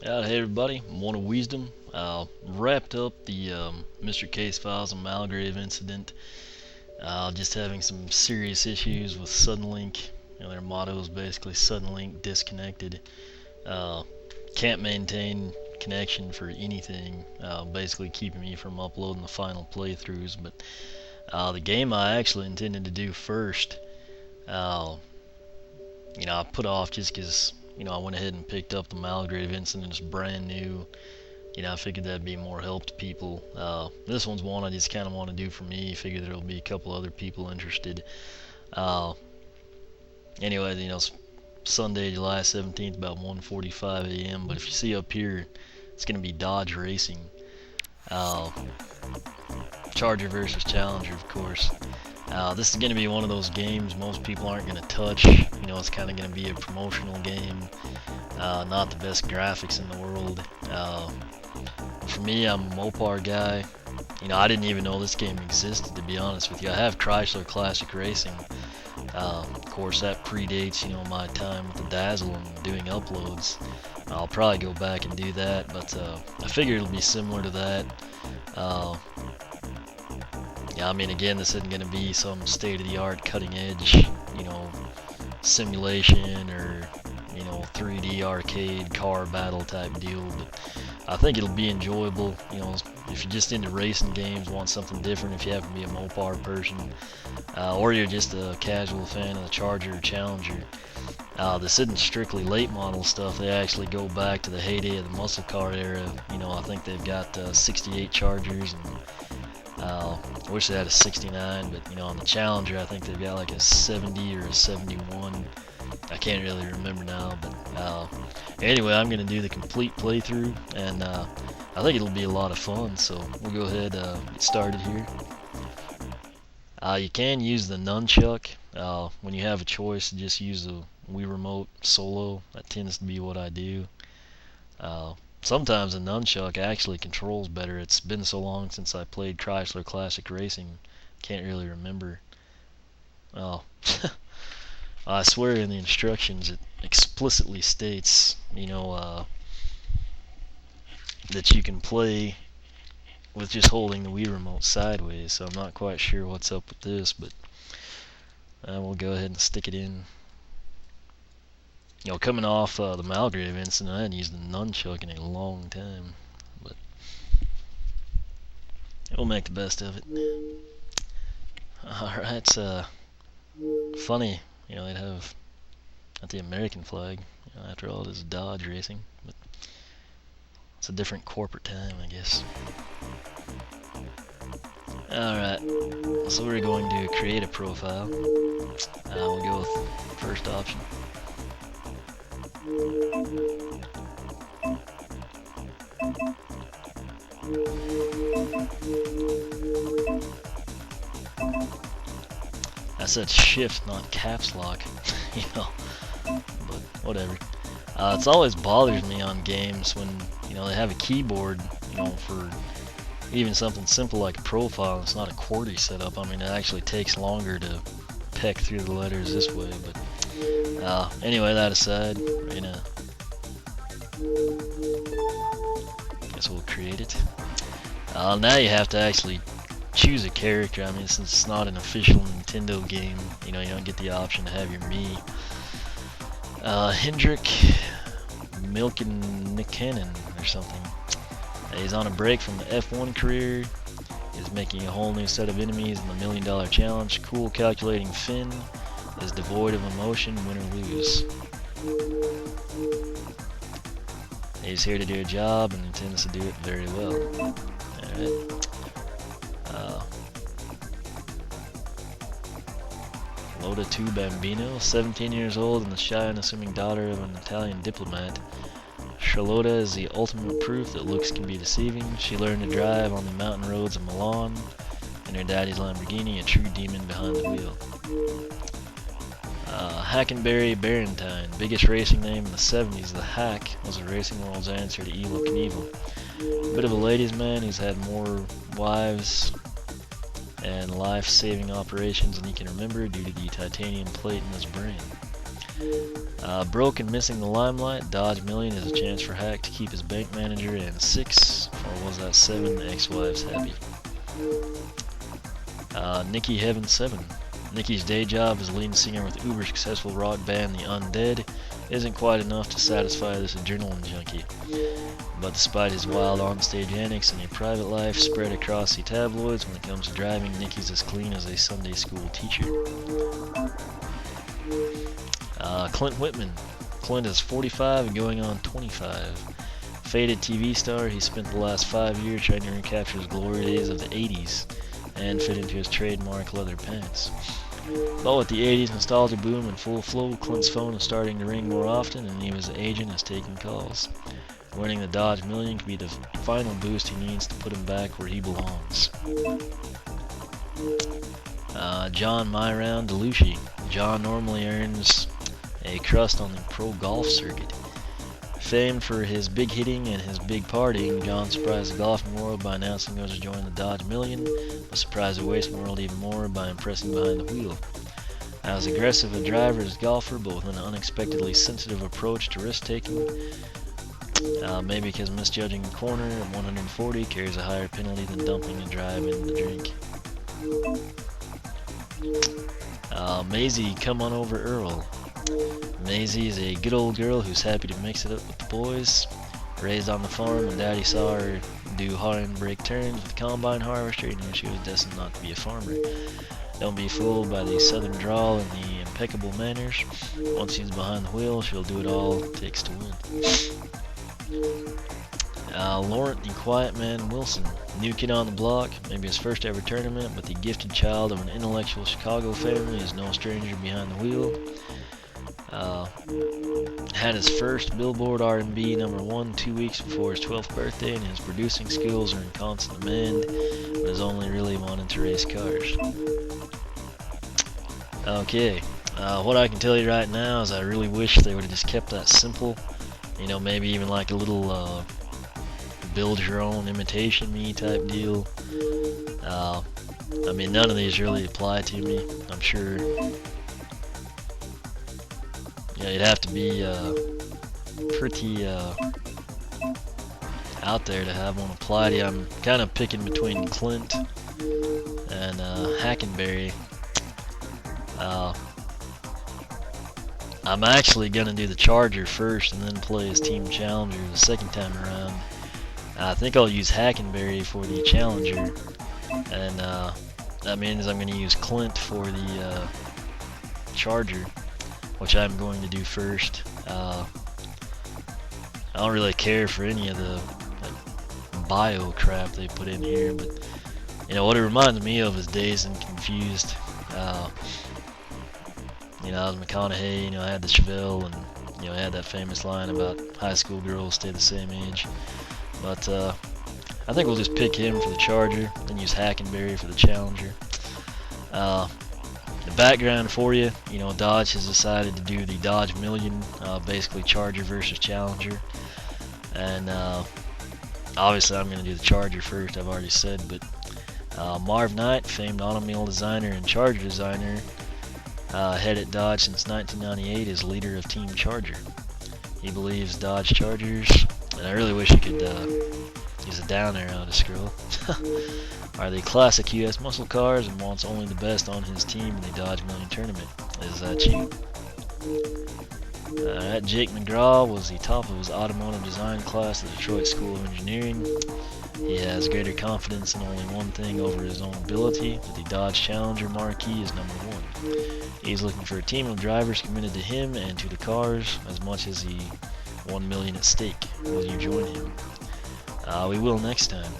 Hey everybody, One of Wisdom. Wrapped up the Mr. Case Files and Malgrave incident. Just having some serious issues with Suddenlink. Their motto is basically Suddenlink disconnected. Uh, can't maintain connection for anything. Basically keeping me from uploading the final playthroughs. But the game I actually intended to do first, uh, I put off just because I went ahead and picked up the Malgrave incident. It's brand new. I figured that'd be more help to people. This one's one I just kind of want to do for me. Figured there'll be a couple other people interested. Uh, anyway, it's Sunday, July 17th, about 1:45 a.m. But if you see up here, it's going to be Dodge Racing. Uh, Charger versus Challenger, of course. This is going to be one of those games most people aren't going to touch. It's kind of going to be a promotional game. Not the best graphics in the world. For me, I'm a Mopar guy. I didn't even know this game existed, to be honest with you. I have Chrysler Classic Racing. Of course, that predates, my time with the Dazzle and doing uploads. I'll probably go back and do that, but I figure it'll be similar to that. Again, this isn't going to be some state-of-the-art, cutting-edge, simulation or 3D arcade car battle type deal, but I think it'll be enjoyable. If you're just into racing games, want something different, if you happen to be a Mopar person, or you're just a casual fan of the Charger or Challenger. This isn't strictly late model stuff. They actually go back to the heyday of the muscle car era. I think they've got 68 Chargers, and I wish they had a 69, but on the Challenger I think they've got like a 70 or a 71. I can't really remember now, but anyway, I'm going to do the complete playthrough, and I think it'll be a lot of fun, so we'll go ahead get started here. You can use the nunchuck when you have a choice to just use the Wii Remote solo. That tends to be what I do. Sometimes the nunchuck actually controls better. It's been so long since I played Chrysler Classic Racing, can't really remember. Oh. I swear in the instructions it explicitly states, that you can play with just holding the Wii Remote sideways, so I'm not quite sure what's up with this, but we'll go ahead and stick it in. Coming off the Malgrave incident, I hadn't used the nunchuck in a long time, but we'll make the best of it. Alright, it's funny. They'd have not the American flag. After all, it is Dodge Racing, but it's a different corporate time, I guess. Alright, so we're going to create a profile. We'll go with first option. I said shift, not caps lock, but whatever. It's always bothers me on games when, they have a keyboard, for even something simple like a profile. It's not a QWERTY setup. It actually takes longer to peck through the letters this way, but anyway, that aside, guess we'll create it. Now you have to actually choose a character. Since it's not an official Nintendo game, you don't get the option to have your Mii. Hendrik Milkenikanen or something. He's on a break from the F1 career. He's making a whole new set of enemies in the $1 Million Challenge. Cool calculating Finn is devoid of emotion, win or lose. He's here to do a job and intends to do it very well. Alright. Loda 2 Bambino, 17 years old and the shy and unassuming daughter of an Italian diplomat. Charlotta is the ultimate proof that looks can be deceiving. She learned to drive on the mountain roads of Milan in her daddy's Lamborghini, a true demon behind the wheel. Hackenberry Barentine, biggest racing name in the 70s. The Hack was the racing world's answer to Evel Knievel. A bit of a ladies' man who's had more wives and life-saving operations than he can remember due to the titanium plate in his brain. Broke and missing the limelight, Dodge Million is a chance for Hack to keep his bank manager and 6, or was that 7, ex-wives happy. Nikki Heaven 7. Nikki's day job as lead singer with uber successful rock band The Undead isn't quite enough to satisfy this adrenaline junkie. But despite his wild onstage antics and a private life spread across the tabloids, when it comes to driving, Nikki's as clean as a Sunday school teacher. Clint Whitman. Clint is 45 and going on 25. Faded TV star, he spent the last 5 years trying to recapture his glory days of the 80s and fit into his trademark leather pants. But with the 80s nostalgia boom in full flow, Clint's phone is starting to ring more often, and even his agent is taking calls. Winning the Dodge Million could be the final boost he needs to put him back where he belongs. John Myround DeLucci. John normally earns a crust on the pro golf circuit. Famed for his big hitting and his big partying, John surprised the golfing world by announcing he was to join the Dodge Million, but surprised the racing world even more by impressing behind the wheel. As aggressive a driver as golfer, but with an unexpectedly sensitive approach to risk-taking, maybe because misjudging the corner at 140 carries a higher penalty than dumping a drive in the drink. Maisie, come on over Earl. Maisie is a good old girl who's happy to mix it up with the boys. Raised on the farm, when Daddy saw her do handbrake turns with the combine harvester, he knew she was destined not to be a farmer. Don't be fooled by the southern drawl and the impeccable manners. Once she's behind the wheel, she'll do it all it takes to win. Laurent the Quiet Man Wilson. New kid on the block, maybe his first ever tournament, but the gifted child of an intellectual Chicago family is no stranger behind the wheel. Had his first Billboard R&B #1 2 weeks before his 12th birthday, and his producing skills are in constant demand, but has only really wanted to race cars. Okay, what I can tell you right now is I really wish they would have just kept that simple. You know, maybe even like a little build your own imitation me type deal. I mean, none of these really apply to me. I'm sure, yeah, you'd have to be pretty out there to have one apply to you. I'm kind of picking between Clint and Hackenberry. I'm actually going to do the Charger first and then play his Team Challenger the second time around. I think I'll use Hackenberry for the Challenger, and that means I'm going to use Clint for the Charger, which I'm going to do first. I don't really care for any of the bio crap they put in here, but you know what it reminds me of is Dazed and Confused. You know, I was McConaughey, you know, I had the Chevelle, and you know, I had that famous line about high school girls stay the same age. But I think we'll just pick him for the Charger, then use Hackenberry for the Challenger. The background for you, you know, Dodge has decided to do the Dodge Million, basically Charger versus Challenger. And obviously I'm going to do the Charger first, I've already said, but Marv Knight, famed automobile designer and Charger designer, head at Dodge since 1998, is leader of Team Charger. He believes Dodge Chargers, and I really wish he could use a down arrow to scroll, are the classic US muscle cars, and wants only the best on his team in the Dodge Million Tournament. Is that you? Alright, Jake McGraw was the top of his automotive design class at the Detroit School of Engineering. He has greater confidence in only one thing over his own ability, but the Dodge Challenger marquee is #1. He's looking for a team of drivers committed to him and to the cars as much as the $1 million at stake. Will you join him? We will next time.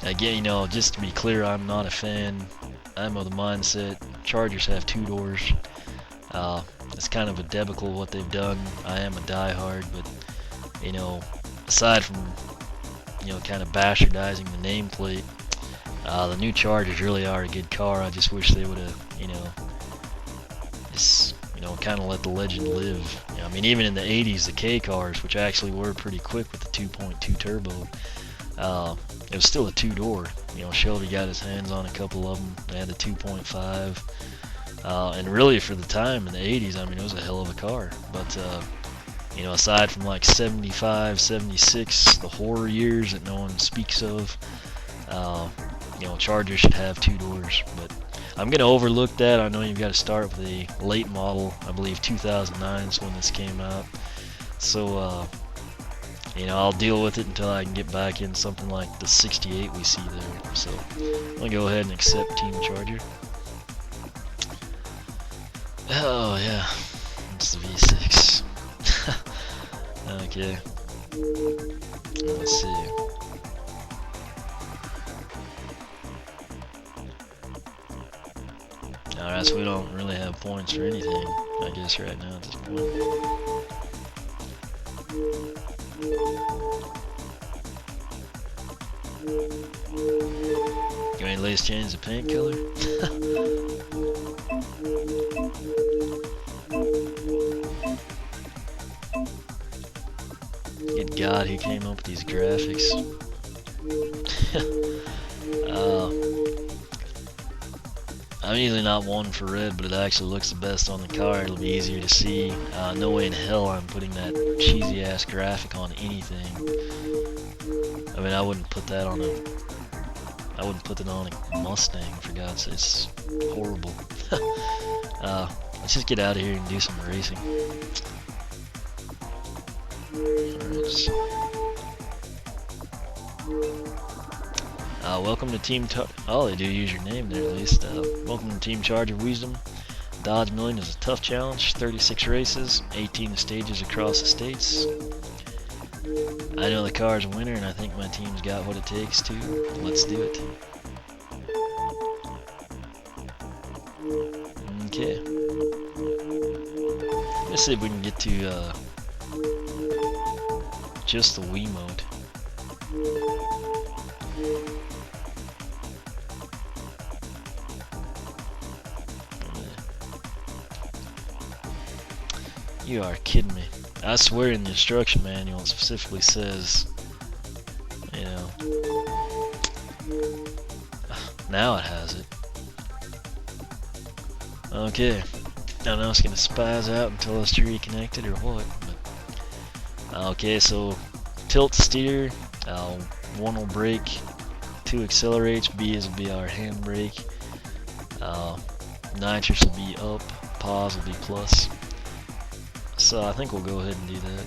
Again, you know, just to be clear, I'm not a fan. I'm of the mindset Chargers have 2 doors. It's kind of a debacle what they've done. I am a diehard, but you know, aside from, you know, kind of bastardizing the nameplate, the new Chargers really are a good car. I just wish they would have, you know, just, you know, kind of let the legend live. You know, I mean, even in the 80s, the K cars, which actually were pretty quick with the 2.2 turbo, it was still a 2-door. You know, Shelby got his hands on a couple of them. They had the 2.5. And really for the time in the 80s, I mean, it was a hell of a car. But you know, aside from like 75, 76, the horror years that no one speaks of, you know, Charger should have 2 doors. But I'm going to overlook that. I know you've got to start with the late model. I believe 2009 is when this came out. So, you know, I'll deal with it until I can get back in something like the 68 we see there. So I'm going to go ahead and accept Team Charger. Oh, yeah. It's the V6. Okay. Let's see. Alright, so we don't really have points for anything, I guess, right now at this point. You want to let's change the paint color? Good God, who came up with these graphics? I'm usually not one for red, but it actually looks the best on the car. It'll be easier to see. No way in hell I'm putting that cheesy ass graphic on anything. I mean, I wouldn't put that on a Mustang, for God's sake. It's horrible. Let's just get out of here and do some racing. Welcome to Team oh, they do use your name there at least. Welcome to Team Charger Wisdom. Dodge Million is a tough challenge. 36 races, 18 stages across the states. I know the car's a winner, and I think my team's got what it takes to. Let's do it. Okay. Let's see if we can get to just the Wiimote. You are kidding me. I swear in the instruction manual it specifically says, you know, now it has it. Okay, I don't know, it's gonna spaz out and tell us to reconnect it or what, but okay, so tilt steer, 1 will brake, 2 accelerates, B will be our handbrake, nitrous will be up, pause will be plus. So I think we'll go ahead and do that.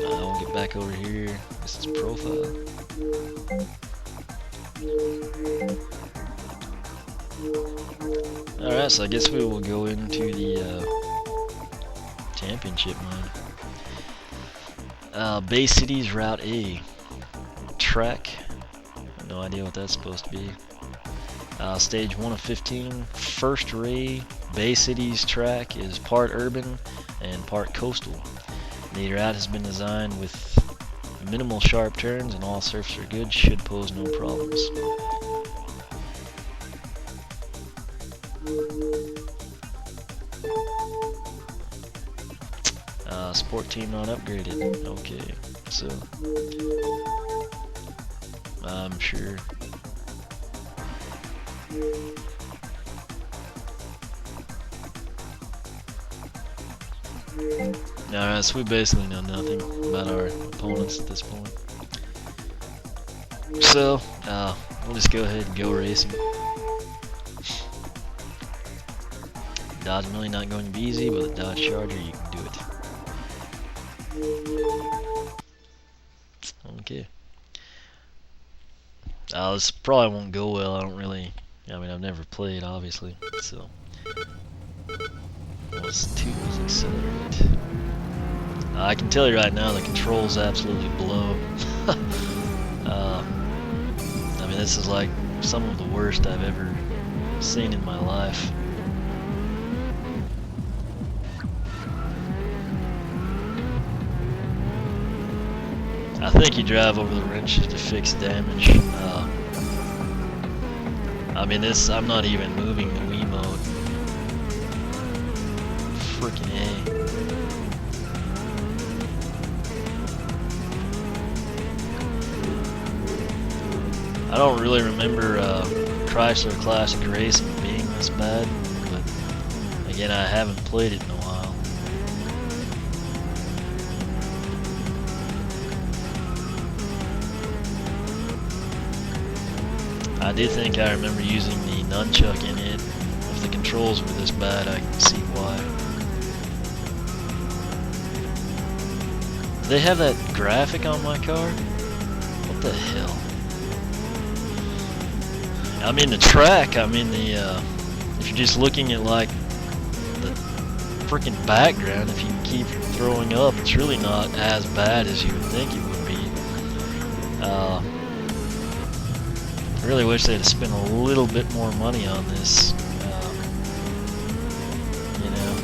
We'll get back over here. This is profile. Alright, so I guess we will go into the championship mode. Bay City's Route A. Track. No idea what that's supposed to be. Stage 1 of 15, first Ray. Bay City's track is part urban and part coastal. The route has been designed with minimal sharp turns and all surfaces are good, should pose no problems. Sport team not upgraded. Okay, so I'm sure. Alright, so we basically know nothing about our opponents at this point. So, we'll just go ahead and go racing. Dodge Million not going to be easy, but with a Dodge Charger you can do it. Okay. This probably won't go well. I mean, I've never played, obviously, so. Let's 2 is accelerate. I can tell you right now, the controls absolutely blow. I mean, this is like some of the worst I've ever seen in my life. I think you drive over the wrenches to fix damage. I mean, I'm not even moving the Wiimote. Freaking A. I don't really remember Chrysler Classic Racing being this bad, but again, I haven't played it in a while. I do think I remember using the nunchuck in it. If the controls were this bad, I can see why. Do they have that graphic on my car? What the hell? I mean the track, I mean the, if you're just looking at like the freaking background, if you keep throwing up, it's really not as bad as you would think it would be. I really wish they'd have spent a little bit more money on this. You know,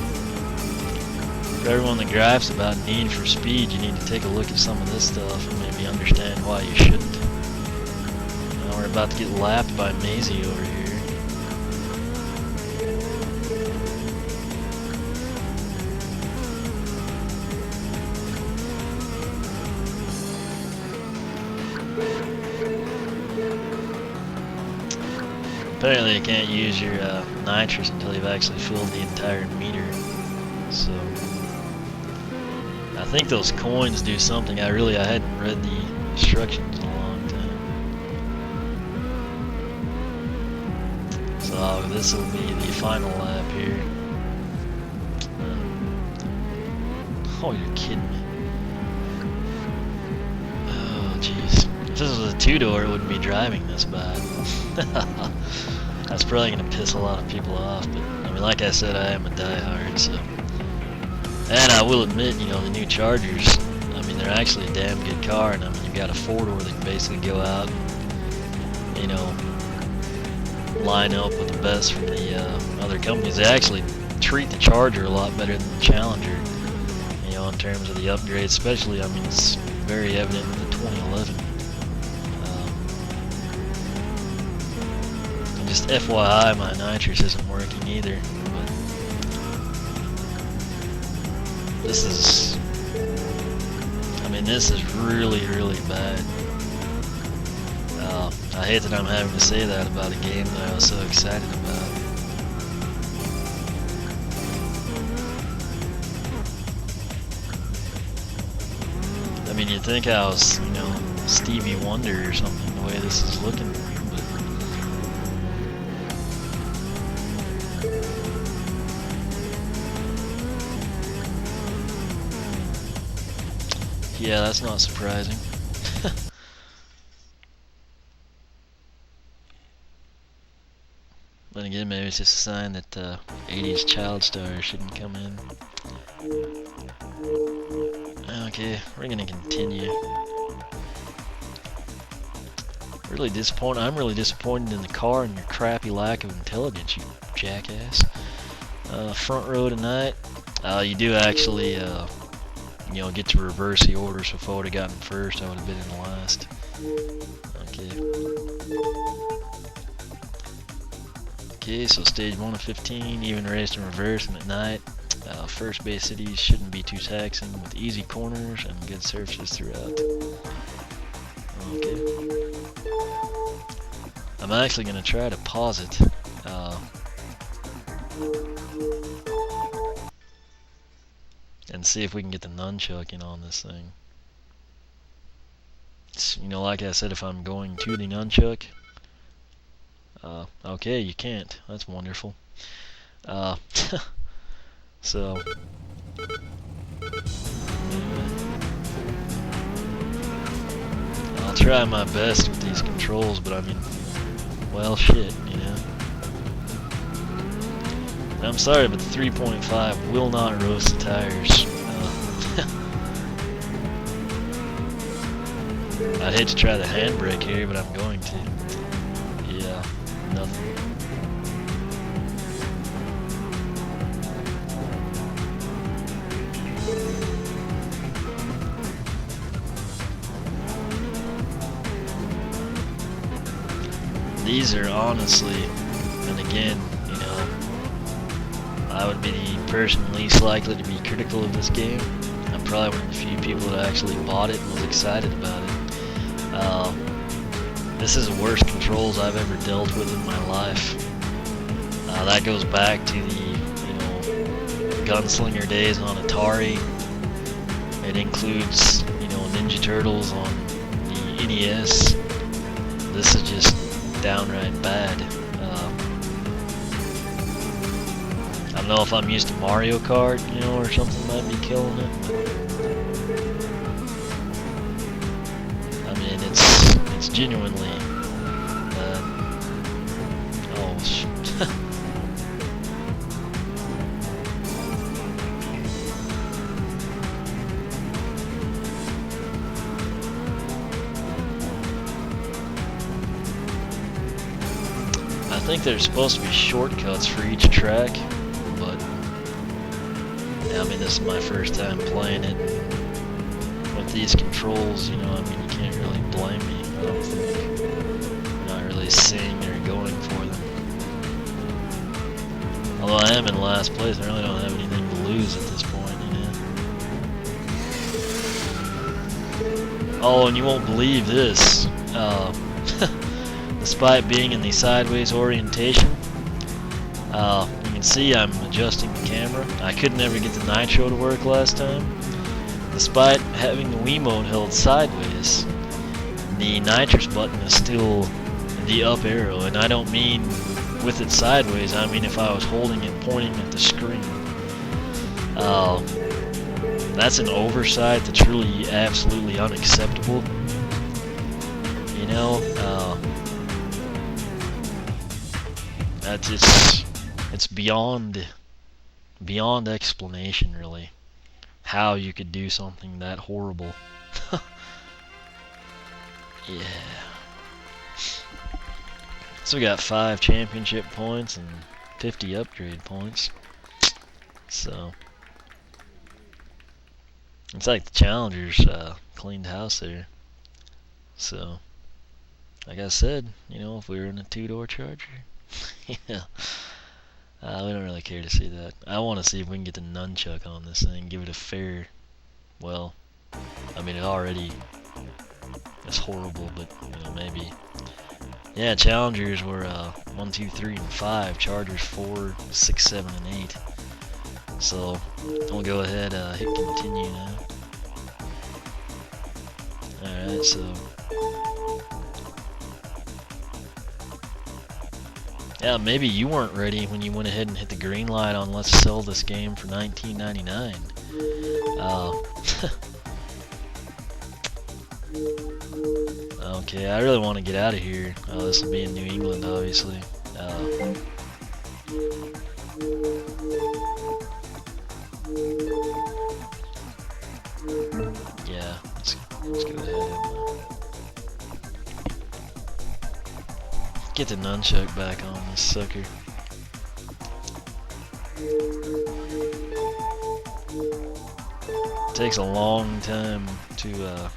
for everyone that gripes about Need for Speed, you need to take a look at some of this stuff and maybe understand why you shouldn't. We're about to get lapped by Maisie over here. Apparently you can't use your nitrous until you've actually filled the entire meter. So I think those coins do something. I hadn't read the instructions in a long time. So this will be the final lap here. Oh, you're kidding me. Oh, jeez. If this was a two-door, it wouldn't be driving this bad. That's probably going to piss a lot of people off, but I mean, like I said, I am a diehard, so. And I will admit, you know, the new Chargers, I mean, they're actually a damn good car, and I mean, you've got a four-door that can basically go out and, you know, line up with the best from the other companies. They actually treat the Charger a lot better than the Challenger, you know, in terms of the upgrades, especially, I mean, it's very evident in the 2011. Just FYI, my nitrous isn't working either, but this is, I mean, this is really, really bad. I hate that I'm having to say that about a game that I was so excited about. I mean, you'd think I was, you know, Stevie Wonder or something, the way this is looking. Yeah, that's not surprising. But again, maybe it's just a sign that 80s child stars shouldn't come in. Okay, we're gonna continue. Really disappointed. I'm really disappointed in the car and your crappy lack of intelligence, you jackass. Front row tonight. You do actually, you know, get to reverse the order, so if I would have gotten first, I would have been in last. Okay, so stage 1 of 15, even raced in reverse and at night. First base cities shouldn't be too taxing with easy corners and good surfaces throughout. Okay. I'm actually going to try to pause it. And see if we can get the nunchuck in on this thing. You know, like I said, if I'm going to the nunchuck, okay, you can't. That's wonderful. So, anyway, I'll try my best with these controls, but I mean, well, shit, you know. I'm sorry, but the 3.5 will not roast the tires. I'd hate to try the handbrake here, but I'm going to. Yeah, nothing. These are honestly, and again, you know, I would be the person least likely to be critical of this game. I'm probably one of the few people that actually bought it and was excited about it. This is the worst controls I've ever dealt with in my life. That goes back to the, gunslinger days on Atari. It includes, Ninja Turtles on the NES. This is just downright bad. I don't know if I'm used to Mario Kart, or something might be killing it. I mean, it's genuinely. Oh, I think there's supposed to be shortcuts for each track, but yeah, I mean, this is my first time playing it. With these controls, you can't really blame me. I don't think. I'm not really seeing or going for them. Although I am in last place, I really don't have anything to lose at this point, Oh, and you won't believe this. Despite being in the sideways orientation, you can see I'm adjusting the camera. I could never get the nitro to work last time. Despite having the Wiimote held sideways, the nitrous button is still the up arrow, and I don't mean with it sideways, I mean if I was holding it pointing at the screen. That's an oversight that's really absolutely unacceptable. That's it's beyond explanation, really, how you could do something that horrible. Yeah. So we got 5 championship points and 50 upgrade points. So it's like the challengers cleaned house there. So like I said, if we were in a 2-door Charger, yeah. We don't really care to see that. I want to see if we can get the nunchuck on this thing, give it a fair. Well, I mean, it already is horrible, but maybe. Yeah, challengers were 1, 2, 3, and 5. Chargers 4, 6, 7, and 8. So we'll go ahead, hit continue now. All right, so. Yeah, maybe you weren't ready when you went ahead and hit the green light on let's sell this game for $19.99. Okay, I really want to get out of here. This will be in New England, obviously. Yeah, let's go ahead and get the nunchuck back on this sucker. It takes a long time to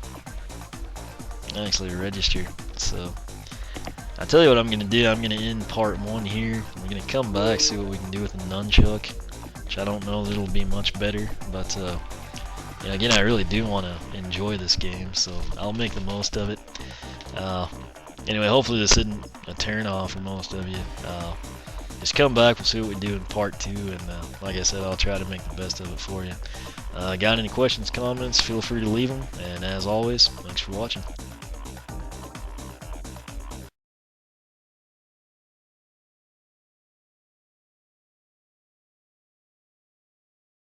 actually register, so I tell you what I'm gonna do. I'm gonna end part 1 here. We're gonna come back, see what we can do with the nunchuck, which I don't know that it'll be much better, but again, I really do want to enjoy this game, so I'll make the most of it. Anyway, hopefully this isn't a turn off for most of you. Just come back, we'll see what we do in part 2, and like I said, I'll try to make the best of it for you. Got any questions, comments, feel free to leave them, and as always, thanks for watching.